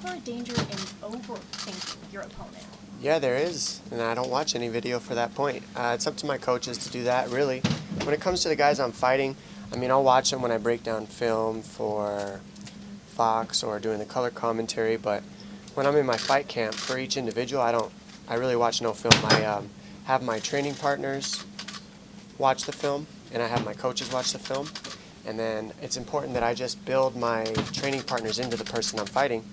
ever a danger in overthinking your opponent? Yeah, there is, and I don't watch any video for that point. It's up to my coaches to do that, really. When it comes to the guys I'm fighting, I mean, I'll watch them when I break down film for Fox or doing the color commentary, but when I'm in my fight camp, for each individual, I really watch no film. I have my training partners watch the film, and I have my coaches watch the film, and then it's important that I just build my training partners into the person I'm fighting,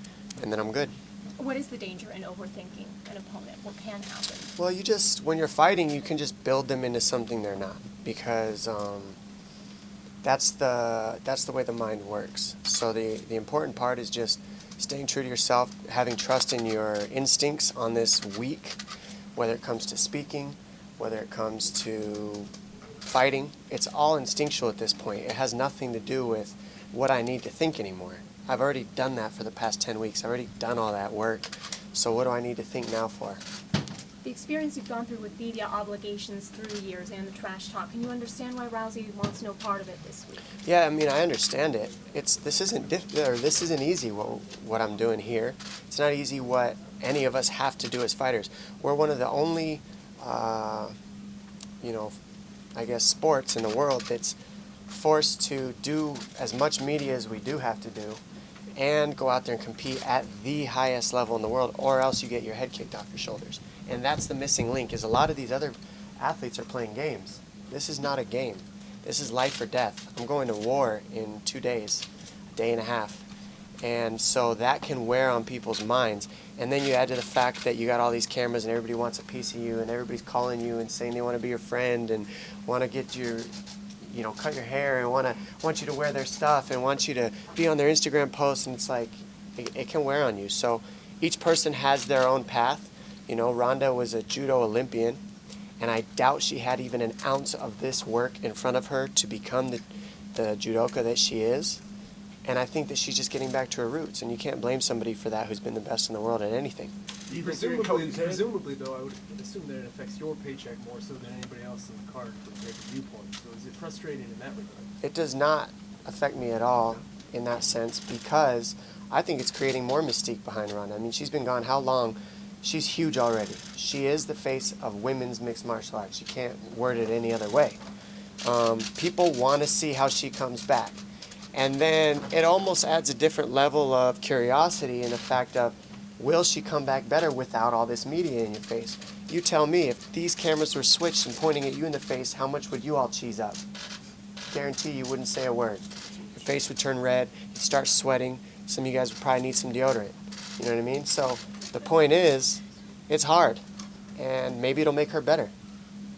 and then I'm good. What is the danger in overthinking an opponent? What can happen? Well, when you're fighting, you can just build them into something they're not, because that's the way the mind works. So the important part is just staying true to yourself, having trust in your instincts on this week, whether it comes to speaking, whether it comes to fighting. It's all instinctual at this point. It has nothing to do with what I need to think anymore. I've already done that for the past 10 weeks. I've already done all that work. So what do I need to think now for? The experience you've gone through with media obligations through the years and the trash talk, can you understand why Rousey wants no part of it this week? Yeah, I mean, I understand it. This isn't easy what I'm doing here. It's not easy what any of us have to do as fighters. We're one of the only, I guess, sports in the world that's forced to do as much media as we do have to do and go out there and compete at the highest level in the world, or else you get your head kicked off your shoulders. And that's the missing link, is a lot of these other athletes are playing games. This is not a game. This is life or death. I'm going to war in 2 days, a day and a half. And so that can wear on people's minds. And then you add to the fact that you got all these cameras and everybody wants a piece of you and everybody's calling you and saying they want to be your friend and want to get your, cut your hair and want you to wear their stuff and want you to be on their Instagram posts, and it's like, it can wear on you. So each person has their own path. Ronda was a judo Olympian, and I doubt she had even an ounce of this work in front of her to become the judoka that she is. And I think that she's just getting back to her roots, and you can't blame somebody for that who's been the best in the world at anything. Presumably, though, I would assume that it affects your paycheck more so than anybody else in the card from their viewpoint. So is it frustrating in that regard? It does not affect me at all in that sense, because I think it's creating more mystique behind Ronda. I mean, she's been gone how long? She's huge already. She is the face of women's mixed martial arts. You can't word it any other way. People want to see how she comes back. And then it almost adds a different level of curiosity in the fact of, will she come back better without all this media in your face? You tell me, if these cameras were switched and pointing at you in the face, how much would you all cheese up? Guarantee you wouldn't say a word. Your face would turn red, you'd start sweating. Some of you guys would probably need some deodorant. You know what I mean? So the point is, it's hard, and maybe it'll make her better.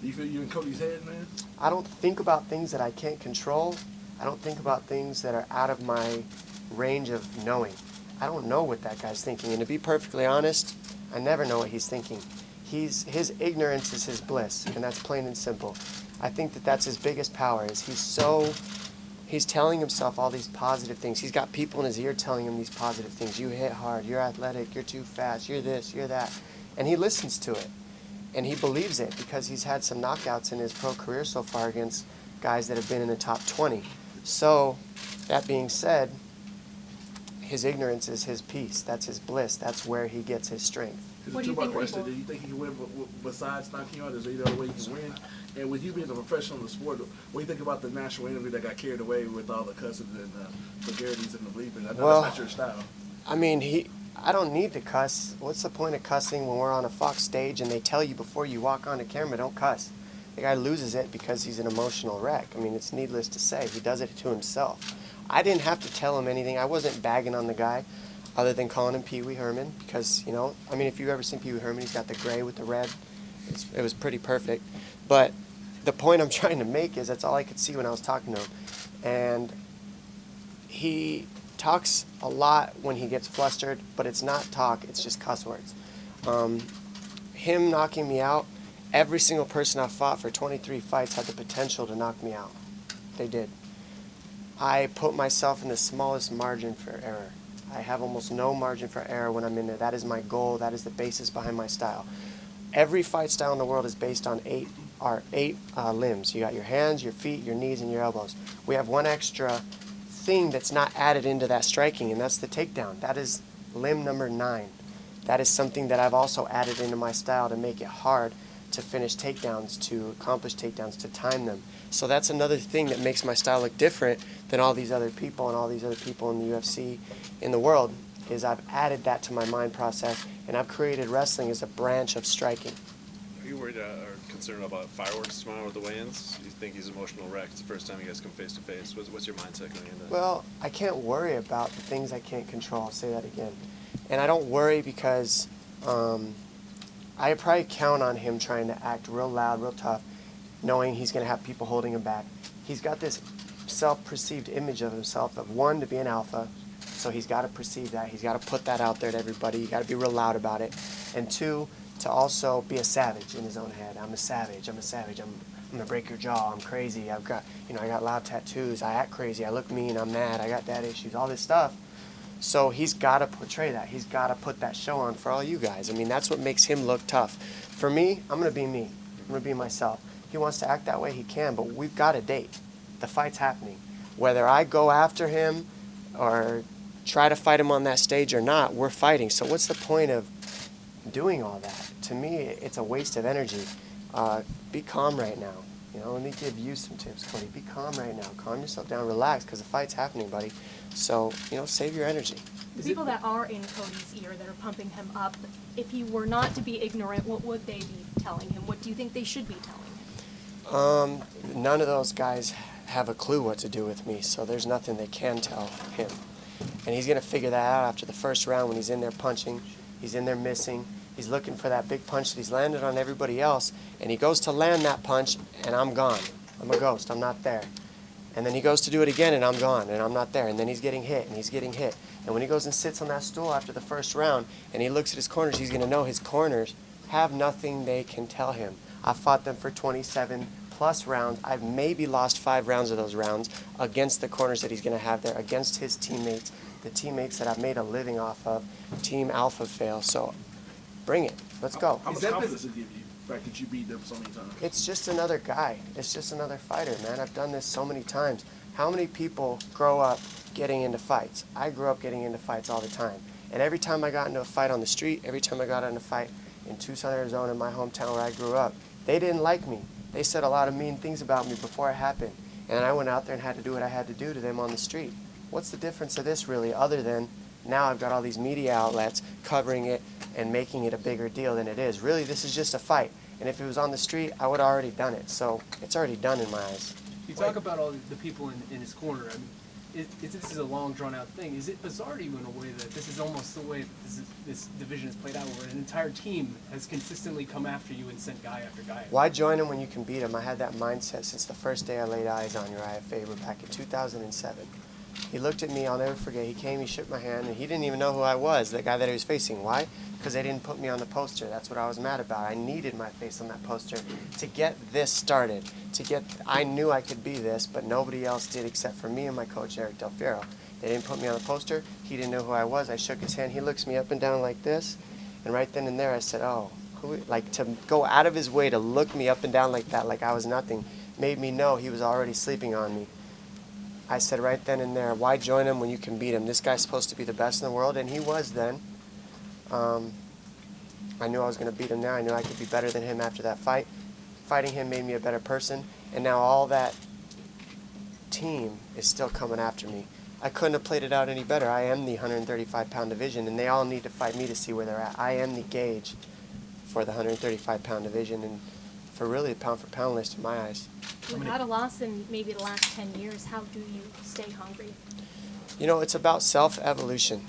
Do you feel you in Cody's head, man? I don't think about things that I can't control. I don't think about things that are out of my range of knowing. I don't know what that guy's thinking, and to be perfectly honest, I never know what he's thinking. His ignorance is his bliss, and that's plain and simple. I think that that's his biggest power, is he's telling himself all these positive things. He's got people in his ear telling him these positive things. You hit hard, you're athletic, you're too fast, you're this, you're that. And he listens to it, and he believes it because he's had some knockouts in his pro career so far against guys that have been in the top 20. So, that being said, his ignorance is his peace. That's his bliss. That's where he gets his strength. What do you think? Question: do you think he can win besides knocking you out? Is there any other way he can win? And with you being a professional in the sport, what do you think about the national interview that got carried away with all the cussing and vulgarities and the bleeping? I know that's not your style. I mean, I don't need to cuss. What's the point of cussing when we're on a Fox stage and they tell you before you walk on the camera, don't cuss? The guy loses it because he's an emotional wreck. I mean, it's needless to say. He does it to himself. I didn't have to tell him anything. I wasn't bagging on the guy other than calling him Pee Wee Herman because, I mean, if you've ever seen Pee Wee Herman, he's got the gray with the red. It was pretty perfect. But the point I'm trying to make is that's all I could see when I was talking to him. And he talks a lot when he gets flustered, but it's not talk, it's just cuss words. Him knocking me out, every single person I fought for 23 fights had the potential to knock me out. They did. I put myself in the smallest margin for error. I have almost no margin for error when I'm in there. That is my goal. That is the basis behind my style. Every fight style in the world is based on eight limbs. You got your hands, your feet, your knees, and your elbows. We have one extra thing that's not added into that striking, and that's the takedown. That is limb number 9. That is something that I've also added into my style to make it hard to finish takedowns, to accomplish takedowns, to time them. So that's another thing that makes my style look different than all these other people and all these other people in the UFC in the world, is I've added that to my mind process, and I've created wrestling as a branch of striking. Are you worried or concerned about fireworks tomorrow with the weigh-ins? You think he's an emotional wreck? It's the first time you guys come face to face. What's your mindset going into that? Well, I can't worry about the things I can't control. I'll say that again. And I don't worry because I probably count on him trying to act real loud, real tough, knowing he's going to have people holding him back. He's got this self-perceived image of himself of, one, to be an alpha, so he's got to perceive that. He's got to put that out there to everybody. You got to be real loud about it. And two, to also be a savage in his own head. I'm a savage. I'm going to break your jaw. I'm crazy. I got loud tattoos. I act crazy. I look mean. I'm mad. I got dad issues. All this stuff. So he's got to portray that. He's got to put that show on for all you guys. I mean, that's what makes him look tough. For me, I'm going to be me. I'm going to be myself. If he wants to act that way, he can, but we've got a date. The fight's happening. Whether I go after him or try to fight him on that stage or not, we're fighting. So what's the point of doing all that? To me, it's a waste of energy. Be calm right now. Let me give you some tips, Cody. Be calm right now. Calm yourself down. Relax, because the fight's happening, buddy. So, save your energy. The people that are in Cody's ear, that are pumping him up, if he were not to be ignorant, what would they be telling him? What do you think they should be telling him? None of those guys have a clue what to do with me, so there's nothing they can tell him. And he's going to figure that out after the first round when he's in there punching, he's in there missing, he's looking for that big punch that he's landed on everybody else, and he goes to land that punch, and I'm gone. I'm a ghost. I'm not there. And then he goes to do it again, and I'm gone, and I'm not there. And then he's getting hit, and he's getting hit. And when he goes and sits on that stool after the first round, and he looks at his corners, he's going to know his corners have nothing they can tell him. I've fought them for 27-plus rounds. I've maybe lost 5 rounds of those rounds against the corners that he's going to have there, against his teammates, the teammates that I've made a living off of, Team Alpha Fail. So bring it. Let's go. How much confidence does it give you, the fact that you beat them so many times? It's just another guy. It's just another fighter, man. I've done this so many times. How many people grow up getting into fights? I grew up getting into fights all the time. And every time I got into a fight on the street, every time I got into a fight in Tucson, Arizona, my hometown where I grew up, they didn't like me. They said a lot of mean things about me before it happened. And I went out there and had to do what I had to do to them on the street. What's the difference of this really, other than now I've got all these media outlets covering it and making it a bigger deal than it is. Really, this is just a fight. And if it was on the street, I would have already done it. So it's already done in my eyes. You talk about all the people in his corner. I mean, this is a long, drawn-out thing. Is it bizarre to you in a way that this is almost the way that this division is played out, where an entire team has consistently come after you and sent guy after guy? Why join him when you can beat him? I had that mindset since the first day I laid eyes on Uriah Faber back in 2007. He looked at me, I'll never forget. He came, he shook my hand, and he didn't even know who I was, the guy that he was facing. Why? Because they didn't put me on the poster. That's what I was mad about. I needed my face on that poster to get this started. I knew I could be this, but nobody else did except for me and my coach, Eric Del Fiero. They didn't put me on the poster. He didn't know who I was. I shook his hand. He looks me up and down like this. And right then and there, I said, oh, to go out of his way to look me up and down like that, like I was nothing, made me know he was already sleeping on me. I said right then and there, why join him when you can beat him? This guy's supposed to be the best in the world, and he was then. I knew I was going to beat him now. I knew I could be better than him after that fight. Fighting him made me a better person, and now all that team is still coming after me. I couldn't have played it out any better. I am the 135-pound division, and they all need to fight me to see where they're at. I am the gauge for the 135-pound division, and for really a pound-for-pound list in my eyes. Without a loss in maybe the last 10 years, how do you stay hungry? It's about self-evolution.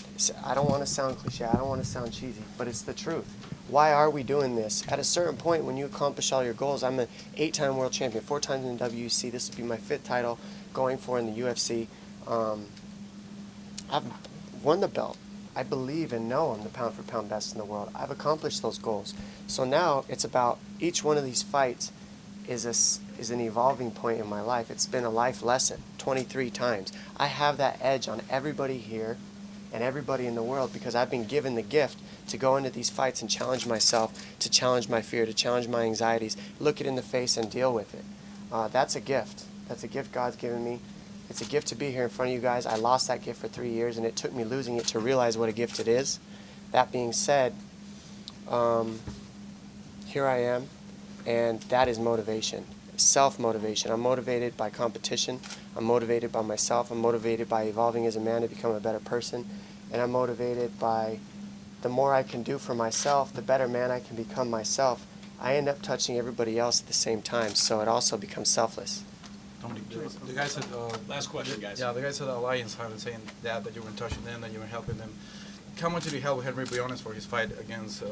I don't want to sound cliche, I don't want to sound cheesy, but it's the truth. Why are we doing this? At a certain point, when you accomplish all your goals, I'm an 8-time world champion, 4 times in the WEC. This will be my 5th title going for in the UFC. I've won the belt. I believe and know I'm the pound-for-pound best in the world. I've accomplished those goals. So now it's about each one of these fights is an evolving point in my life. It's been a life lesson 23 times. I have that edge on everybody here and everybody in the world because I've been given the gift to go into these fights and challenge myself, to challenge my fear, to challenge my anxieties, look it in the face and deal with it. That's a gift. That's a gift God's given me, It's a gift to be here in front of you guys. I lost that gift for 3 years, and it took me losing it to realize what a gift it is. That being said, here I am, and that is motivation, self-motivation. I'm motivated by competition. I'm motivated by myself. I'm motivated by evolving as a man to become a better person, and I'm motivated by the more I can do for myself, the better man I can become myself. I end up touching everybody else at the same time, so it also becomes selfless. Dominic, the guys at Last question, guys. Yeah, the guys at the Alliance have been saying that you were touching them, that you were helping them. How much did you help Henry Briones for his fight against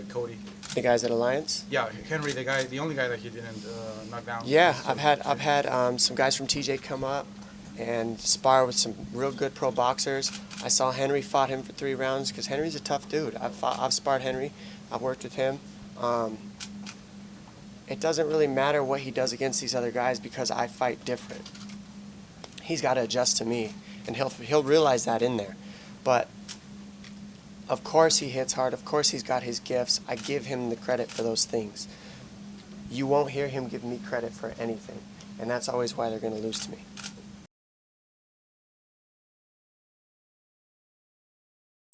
Cody? The guys at Alliance? Yeah, Henry, the only guy that he didn't knock down. Yeah, I've had some guys from TJ come up and spar with some real good pro boxers. I saw Henry fought him for 3 rounds because Henry's a tough dude. I've sparred Henry. I've worked with him. It doesn't really matter what he does against these other guys because I fight different. He's got to adjust to me, and he'll realize that in there. But of course he hits hard. Of course he's got his gifts. I give him the credit for those things. You won't hear him give me credit for anything, and that's always why they're going to lose to me.